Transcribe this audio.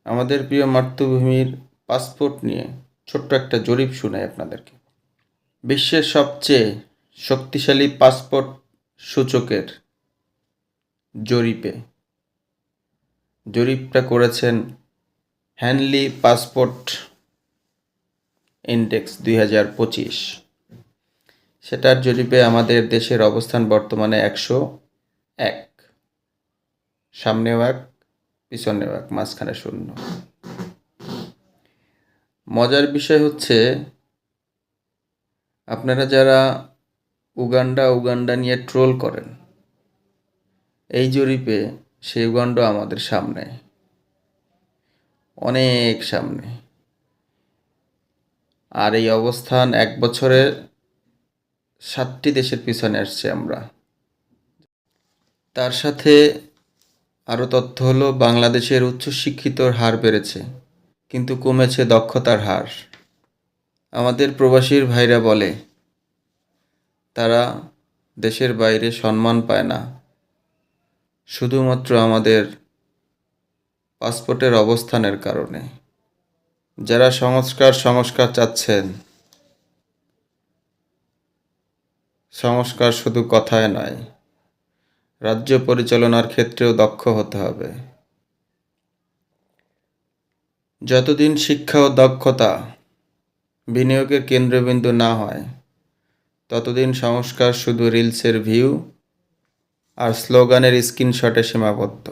আমাদের প্রিয় মাতৃভূমির পাসপোর্ট নিয়ে ছোট্ট একটা জরিপ শোনাই আপনাদেরকে। বিশ্বের সবচেয়ে শক্তিশালী পাসপোর্ট সূচকের জরিপটা করেছেন হ্যানলি পাসপোর্ট ইন্ডেক্স 2025। সেটার জরিপে আমাদের দেশের অবস্থান বর্তমানে 101, সামনেও 1, পিছনেও 1, মাঝখানে 0। মজার বিষয় হচ্ছে, আপনারা যারা উগান্ডা নিয়ে ট্রোল করেন, এই জরিপে সেই উগান্ডা আমাদের সামনে, অনেক সামনে। আর এই অবস্থান 1 বছরে 7টি দেশের পিছনে আসছে আমরা। তার সাথে আরও তথ্য হলো, বাংলাদেশের উচ্চশিক্ষিতর হার বেড়েছে, কিন্তু কমেছে দক্ষতার হার। আমাদের প্রবাসীর ভাইরা বলে তারা দেশের বাইরে সম্মান পায় না, শুধুমাত্র আমাদের পাসপোর্টের অবস্থানের কারণে। যারা সংস্কার চাচ্ছেন, সংস্কার শুধু কথায় নয়, রাজ্য পরিচালনার ক্ষেত্রেও দক্ষ হতে হবে। যতদিন শিক্ষা ও দক্ষতা বিনিয়োগের কেন্দ্রবিন্দু না হয়, ততদিন সংস্কার শুধু রিলসের ভিউ আর স্লোগানের স্ক্রিনশটে সীমাবদ্ধ।